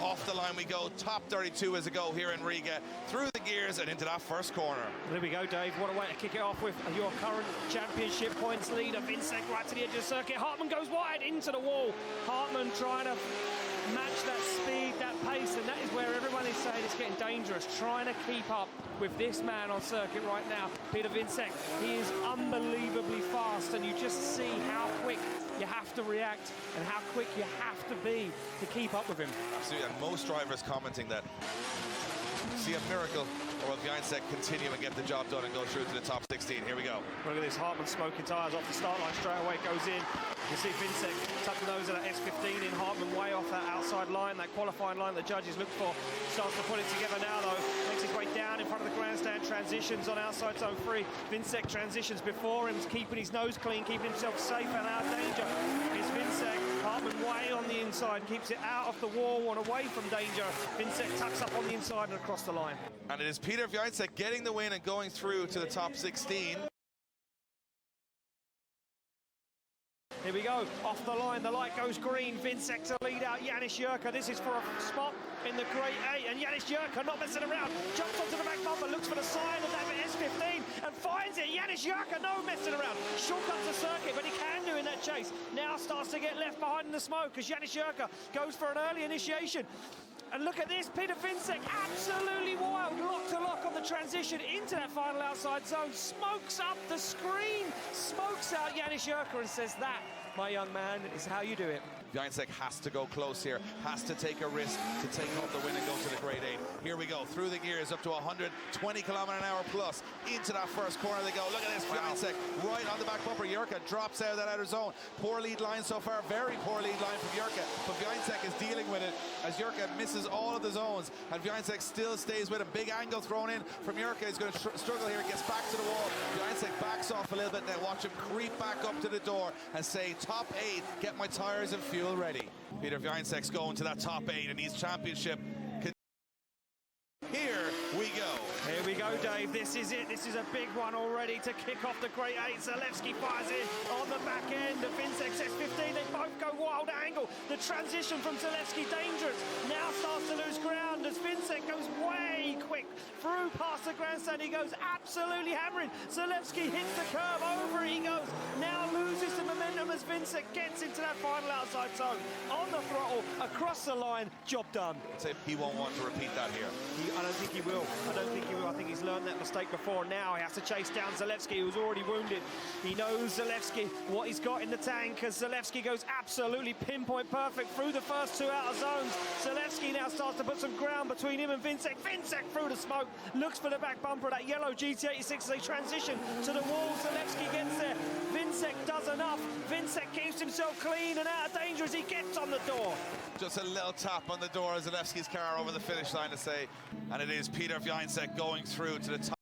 off the line we go. Top 32 as a go here in Riga. Through the gears and into that first corner. There we go, Dave. What a way to kick it off with your current championship points leader, Wiecek, right to the edge of the circuit. Hartmann goes wide into the wall. Hartmann trying to match that speed, that pace, and that is where everyone is saying it's getting dangerous, trying to keep up with this man on circuit right now, Piotr Wiecek. He is unbelievably fast, and you just see how quick you have to react and how quick you have to be to keep up with him. Absolutely, and most drivers commenting that see a miracle, or will Wiecek continue and get the job done and go through to the top 16? Here we go. Look at this, Hartmann smoking tyres off the start line straight away, goes in. You see Wiecek tuck the nose of that S15 in, Hartmann way off that outside line, that qualifying line the judges look for. Starts to put it together now though, makes his way down in front of the grandstand, transitions on outside zone 3. Wiecek transitions before him, keeping his nose clean, keeping himself safe and out of danger. It's Wiecek, Hartmann way on the inside, keeps it out of the wall and away from danger. Wiecek tucks up on the inside and across the line. And it is Piotr Wiecek getting the win and going through to the top 16. Here we go, off the line, the light goes green. Wiecek to lead out Janis Jurka. This is for a spot in the Grade A, and Janis Jurka not messing around. Jumps onto the back bumper, looks for the side of that S15 and finds it. Janis Jurka no messing around. Shortcuts the circuit, but he can do in that chase. Now starts to get left behind in the smoke as Janis Jurka goes for an early initiation. And look at this, Piotr Wiecek, absolutely wild, lock to lock on the transition into that final outside zone, smokes up the screen, smokes out Janis Jurka and says that, my young man, is how you do it. Wiecek has to go close here, has to take a risk to take home the win and go to the Grade 8. Here we go, through the gears, up to 120 km/h plus, into that first corner they go. Look at this, Wiecek, right on the back bumper. Jurka drops out of that outer zone. Poor lead line so far, very poor lead line from Jurka, but Wiecek is dealing with it as Jurka misses all of the zones, and Wiecek still stays with a big angle thrown in from Jurka. He's going to struggle here, gets back to the wall. Wiecek backs off a little bit, now watch him creep back up to the door and say, top 8, get my tires and fuel ready. Piotr Wiecek's going to that top 8 and he's championship. Here we go. Here we go, Dave. This is it. This is a big one already to kick off the Grade 8. Zalewski fires in on the back end of Wiecek's S15. They both go wild angle. The transition from Zalewski dangerous. Now starts to lose ground as Wiecek goes way quick through past the grandstand. He goes absolutely hammering. Zalewski hits the curve, over he goes. Now loses the momentum as Wiecek gets into that final outside zone. On the throttle, across the line, job done. I'd say he won't want to repeat that here. I don't think he will. I don't think he will. I think he's learned that mistake before. Now he has to chase down Zalewski, who's already wounded. He knows Zalewski, what he's got in the tank, as Zalewski goes absolutely pinpoint perfect through the first 2 outer zones. Zalewski now starts to put some ground between him and Wiecek. Wiecek through the smoke, looks for the back bumper of that yellow GT86 as they transition to the wall. Zalewski gets there. Wiecek does enough. Wiecek keeps himself clean and out of danger as he gets on the door. Just a little tap on the door of Zalewski's car over the finish line to say, and it is Piotr Wiecek going through to the top.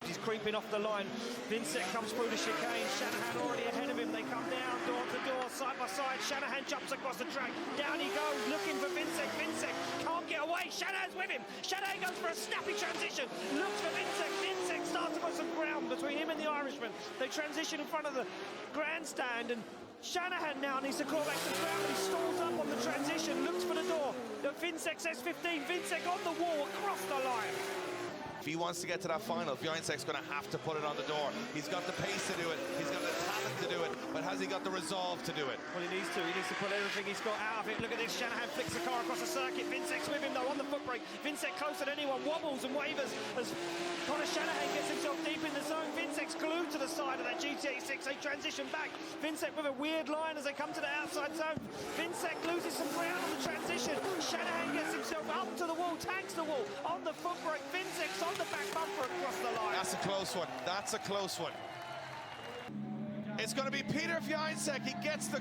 He's creeping off the line. Wiecek comes through the chicane. Shanahan already ahead of him. They come down door to door, side by side. Shanahan jumps across the track. Down he goes, looking for Wiecek. Wiecek can't get away. Shanahan's with him. Shanahan goes for a snappy transition. Looks for Wiecek. Wiecek starts to put some ground between him and the Irishman. They transition in front of the grandstand, and Shanahan now needs to claw back to the ground. He stalls up on the transition, looks for the door. Wiecek's S15. Wiecek on the wall, across the line. If he wants to get to that final, Wiecek's going to have to put it on the door. He's got the pace to do it, he's got the talent to do it, but has he got the resolve to do it? Well, he needs to put everything he's got out of it. Look at this, Shanahan flicks the car across the circuit. Wiecek's with him though on the foot brake. Wiecek closer than anyone, wobbles and wavers as Connor Shanahan gets himself deep in the zone. Wiecek's glued to the side of that GT86. They transition back. Wiecek with a weird line as they come to the outside zone. Wiecek loses some ground on the transition. Shanahan gets himself up to the wall, tags the wall on the foot brake. Wiecek's on the back bumper across the line. That's a close one. That's a close one. It's going to be Piotr Wiecek. He gets the...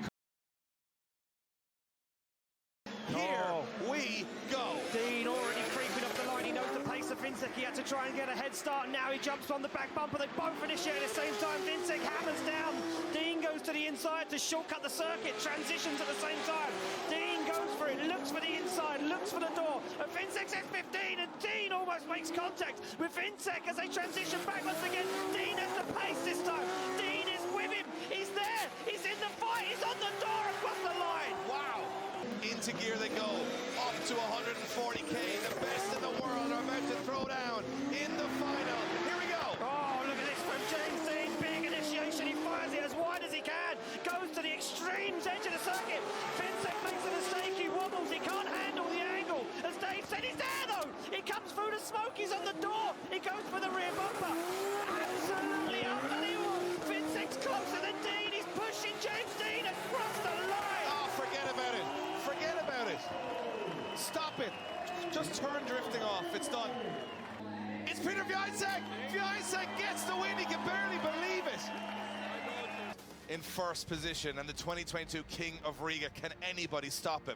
Here we go. Dean already creeping up the line. He knows the pace of Wiecek. He had to try and get a head start. Now he jumps on the back bumper. They both initiate at the same time. Wiecek hammers down. Dean goes to the inside to shortcut the circuit. Transitions at the same time. Dean goes for it. Looks for the inside. Looks for the door. And Wiecek's S15. And Dean almost makes contact with Wiecek as they transition back once again. Dean has the pace this time. Dean is with him. He's there. He's in the fight. He's on the door. into gear they go, up to 140k. The best in the world are about to throw down in the final. Here we go. Oh, look at this from James Dean. Big initiation. He fires it as wide as he can. Goes to the extremes edge of the circuit. Wiecek makes a mistake. He wobbles. He can't handle the angle. As Dave said, he's there though. He comes through the smoke. He's on the door. He goes for the rear bumper. Absolutely unbelievable. Wiecek's closer than Dean. He's pushing James Dean across the line. Oh, forget about it. Forget about it. Stop it. Just turn drifting off. It's done. It's Piotr Wiecek. Wiecek gets the win. He can barely believe it. In first position and the 2022 King of Riga. Can anybody stop him?